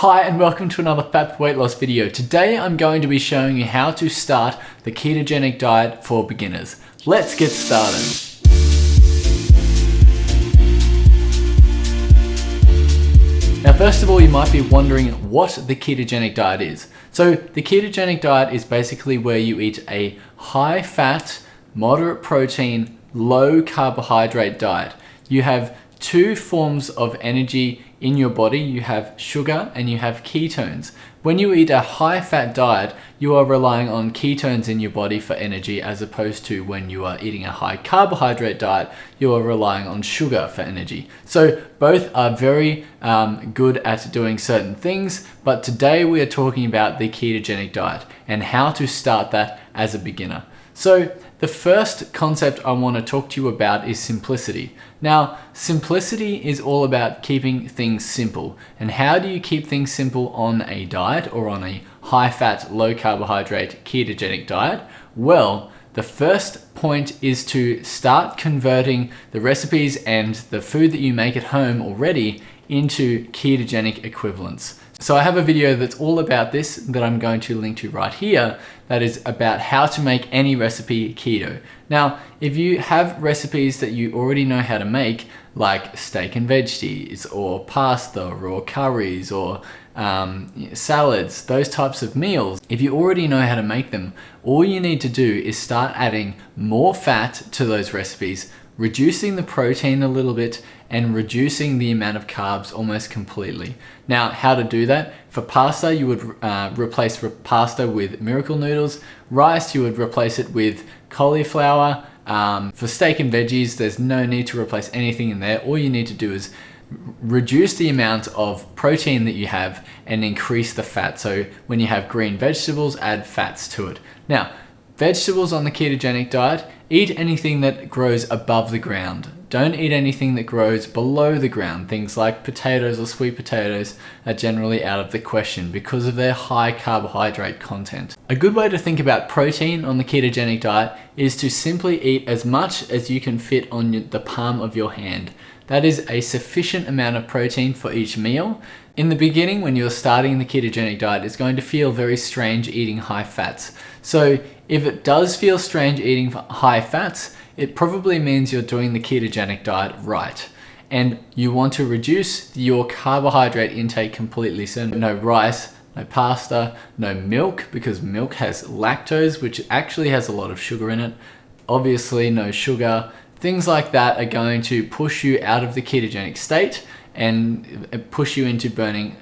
Hi and welcome to another Fat for Weight Loss video. Today I'm going to be showing you how to start the ketogenic diet for beginners. Let's get started. Now first of all, you might be wondering what the ketogenic diet is. So the ketogenic diet is basically where you eat a high fat, moderate protein, low carbohydrate diet. You have two forms of energy in your body. You have sugar and you have ketones. When you eat a high fat diet, you are relying on ketones in your body for energy, as opposed to when you are eating a high carbohydrate diet, you are relying on sugar for energy. So both are very good at doing certain things, but today we are talking about the ketogenic diet and how to start that as a beginner. So the first concept I want to talk to you about is simplicity. Now, simplicity is all about keeping things simple. And how do you keep things simple on a diet or on a high fat, low carbohydrate ketogenic diet? Well, the first point is to start converting the recipes and the food that you make at home already into ketogenic equivalents. So I have a video that's all about this that I'm going to link to right here, that is about how to make any recipe keto. Now, if you have recipes that you already know how to make, like steak and veggies, or pasta, or curries, or salads, those types of meals, if you already know how to make them, all you need to do is start adding more fat to those recipes, reducing the protein a little bit, and reducing the amount of carbs almost completely. Now, how to do that? For pasta, you would replace pasta with miracle noodles. Rice, you would replace it with cauliflower. For steak and veggies, there's no need to replace anything in there. All you need to do is reduce the amount of protein that you have and increase the fat. So when you have green vegetables, add fats to it. Now, vegetables on the ketogenic diet, eat anything that grows above the ground. Don't eat anything that grows below the ground. Things like potatoes or sweet potatoes are generally out of the question because of their high carbohydrate content. A good way to think about protein on the ketogenic diet is to simply eat as much as you can fit on the palm of your hand. That is a sufficient amount of protein for each meal. In the beginning, when you're starting the ketogenic diet, it's going to feel very strange eating high fats. So if it does feel strange eating high fats, it probably means you're doing the ketogenic diet right. And you want to reduce your carbohydrate intake completely. So no rice, no pasta, no milk, because milk has lactose, which actually has a lot of sugar in it. Obviously no sugar. Things like that are going to push you out of the ketogenic state and push you into burning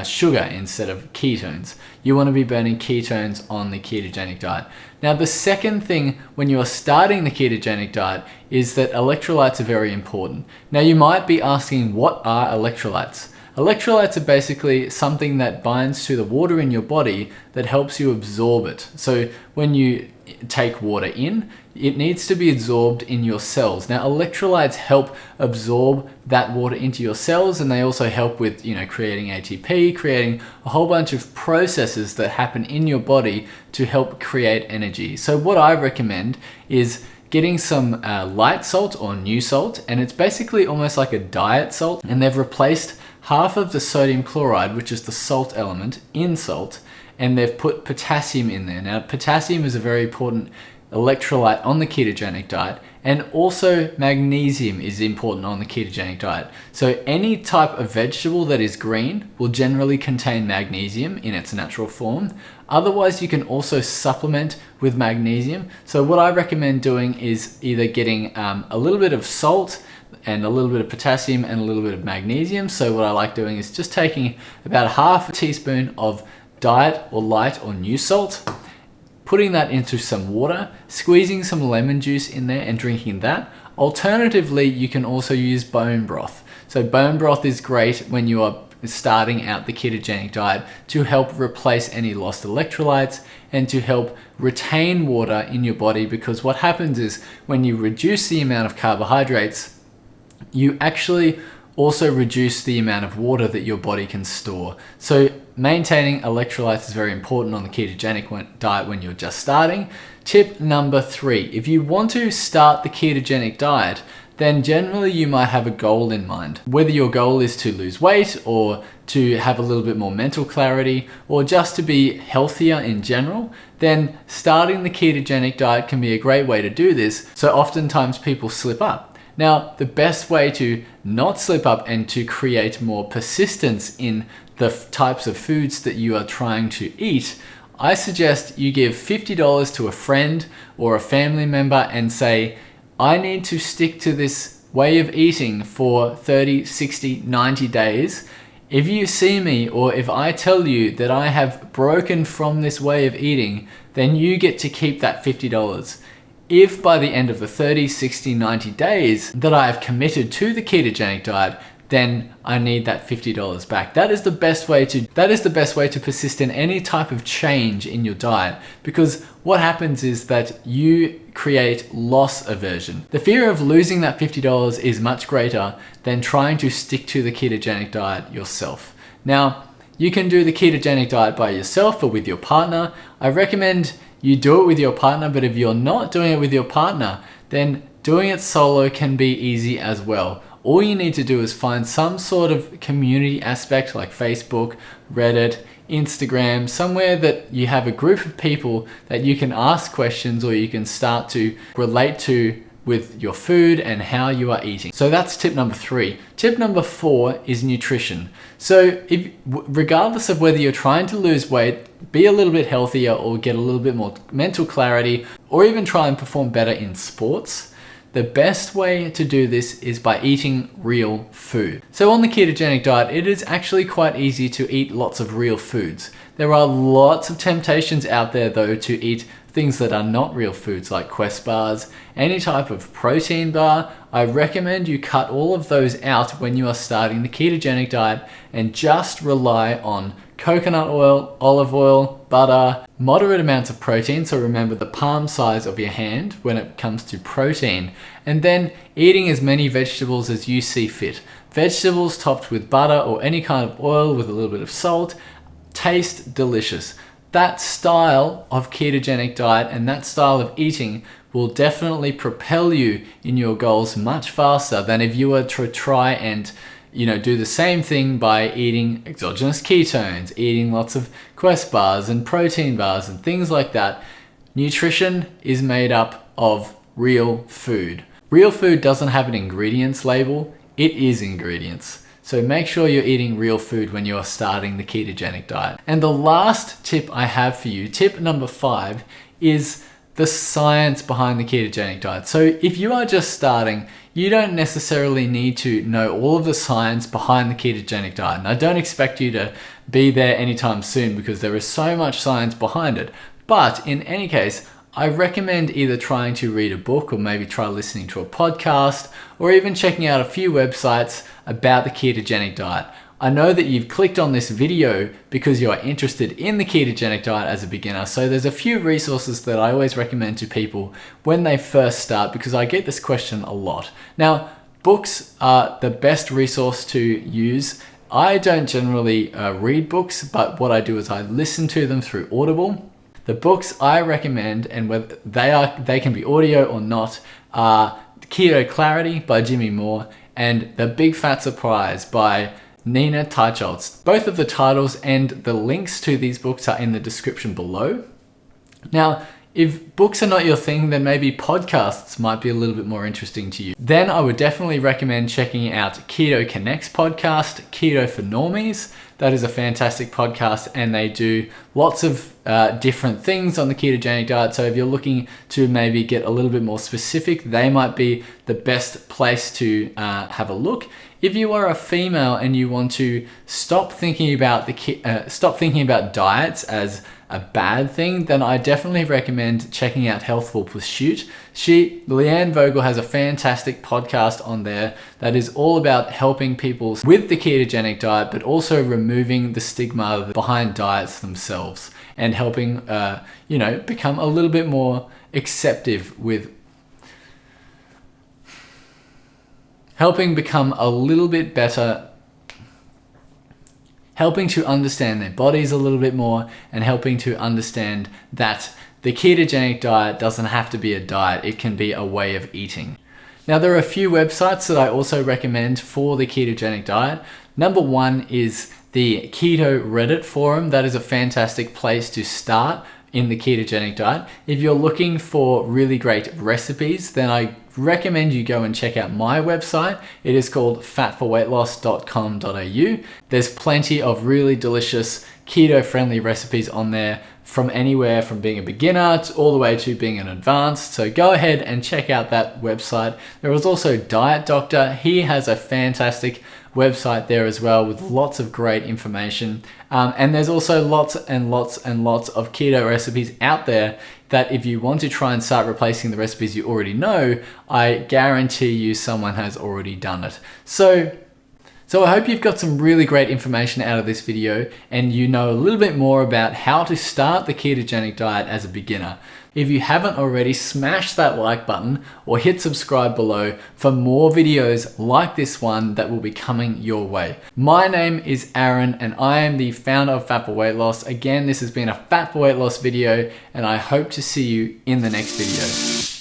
sugar instead of ketones. You want to be burning ketones on the ketogenic diet. Now, the second thing when you are starting the ketogenic diet is that electrolytes are very important. Now, you might be asking, what are electrolytes? Electrolytes are basically something that binds to the water in your body that helps you absorb it. So when you take water in, it needs to be absorbed in your cells. Now, electrolytes help absorb that water into your cells, and they also help with, creating ATP, creating a whole bunch of processes that happen in your body to help create energy. So what I recommend is getting some light salt or new salt, and it's basically almost like a diet salt, and they've replaced half of the sodium chloride, which is the salt element, in salt, and they've put potassium in there. Now, potassium is a very important electrolyte on the ketogenic diet, and also magnesium is important on the ketogenic diet. So any type of vegetable that is green will generally contain magnesium in its natural form. Otherwise, you can also supplement with magnesium. So what I recommend doing is either getting a little bit of salt and a little bit of potassium and a little bit of magnesium. So what I like doing is just taking about half a teaspoon of diet or light or new salt, putting that into some water, squeezing some lemon juice in there and drinking that. Alternatively, you can also use bone broth. So bone broth is great when you are starting out the ketogenic diet to help replace any lost electrolytes and to help retain water in your body, because what happens is when you reduce the amount of carbohydrates, you actually also reduce the amount of water that your body can store. So maintaining electrolytes is very important on the ketogenic diet when you're just starting. Tip number 3, if you want to start the ketogenic diet, then generally you might have a goal in mind. Whether your goal is to lose weight or to have a little bit more mental clarity or just to be healthier in general, then starting the ketogenic diet can be a great way to do this. So oftentimes people slip up. Now, the best way to not slip up and to create more persistence in the types of foods that you are trying to eat, I suggest you give $50 to a friend or a family member and say, I need to stick to this way of eating for 30, 60, 90 days. If you see me or if I tell you that I have broken from this way of eating, then you get to keep that $50. If by the end of the 30, 60, 90 days that I have committed to the ketogenic diet, then I need that $50 back. That is the best way to persist in any type of change in your diet, because what happens is that you create loss aversion. The fear of losing that $50 is much greater than trying to stick to the ketogenic diet yourself. Now, you can do the ketogenic diet by yourself or with your partner. I recommend you do it with your partner, but if you're not doing it with your partner, then doing it solo can be easy as well. All you need to do is find some sort of community aspect like Facebook, Reddit, Instagram, somewhere that you have a group of people that you can ask questions or you can start to relate to with your food and how you are eating. So that's tip number 3. Tip number 4 is nutrition. So regardless of whether you're trying to lose weight, be a little bit healthier or get a little bit more mental clarity, or even try and perform better in sports, the best way to do this is by eating real food. So on the ketogenic diet, it is actually quite easy to eat lots of real foods. There are lots of temptations out there though to eat things that are not real foods like Quest bars, any type of protein bar. I recommend you cut all of those out when you are starting the ketogenic diet and just rely on coconut oil, olive oil, butter, moderate amounts of protein. So remember the palm size of your hand when it comes to protein, and then eating as many vegetables as you see fit. Vegetables topped with butter or any kind of oil with a little bit of salt taste delicious. That style of ketogenic diet and that style of eating will definitely propel you in your goals much faster than if you were to try and do the same thing by eating exogenous ketones, eating lots of Quest bars and protein bars and things like that. Nutrition is made up of real food. Real food doesn't have an ingredients label, it is ingredients. So make sure you're eating real food when you're starting the ketogenic diet. And the last tip I have for you, tip number 5, is the science behind the ketogenic diet. So if you are just starting, you don't necessarily need to know all of the science behind the ketogenic diet. And I don't expect you to be there anytime soon because there is so much science behind it. But in any case, I recommend either trying to read a book or maybe try listening to a podcast or even checking out a few websites about the ketogenic diet. I know that you've clicked on this video because you are interested in the ketogenic diet as a beginner. So there's a few resources that I always recommend to people when they first start because I get this question a lot. Now, books are the best resource to use. I don't generally read books, but what I do is I listen to them through Audible. The books I recommend, and whether they can be audio or not, are Keto Clarity by Jimmy Moore and The Big Fat Surprise by Nina Teicholz. Both of the titles and the links to these books are in the description below. Now, if books are not your thing, then maybe podcasts might be a little bit more interesting to you. Then I would definitely recommend checking out Keto Connect's podcast, Keto for Normies. That is a fantastic podcast and they do lots of different things on the ketogenic diet. So if you're looking to maybe get a little bit more specific, they might be the best place to have a look. If you are a female and you want to stop thinking about diets as a bad thing, then I definitely recommend checking out Healthful Pursuit. Leanne Vogel has a fantastic podcast on there that is all about helping people with the ketogenic diet, but also removing the stigma behind diets themselves and helping, become a little bit more acceptive with helping become a little bit better, helping to understand their bodies a little bit more and helping to understand that the ketogenic diet doesn't have to be a diet, it can be a way of eating. Now, there are a few websites that I also recommend for the ketogenic diet. Number one is the Keto Reddit forum. That is a fantastic place to start in the ketogenic diet. If you're looking for really great recipes, then I recommend you go and check out my website. It is called fatforweightloss.com.au. There's plenty of really delicious keto-friendly recipes on there, from anywhere from being a beginner all the way to being an advanced. So go ahead and check out that website. There is also Diet Doctor. He has a fantastic website there as well with lots of great information. And there's also lots and lots and lots of keto recipes out there that if you want to try and start replacing the recipes you already know, I guarantee you someone has already done it. So I hope you've got some really great information out of this video and you know a little bit more about how to start the ketogenic diet as a beginner. If you haven't already, smash that like button or hit subscribe below for more videos like this one that will be coming your way. My name is Aaron and I am the founder of Fat for Weight Loss. Again, this has been a Fat for Weight Loss video and I hope to see you in the next video.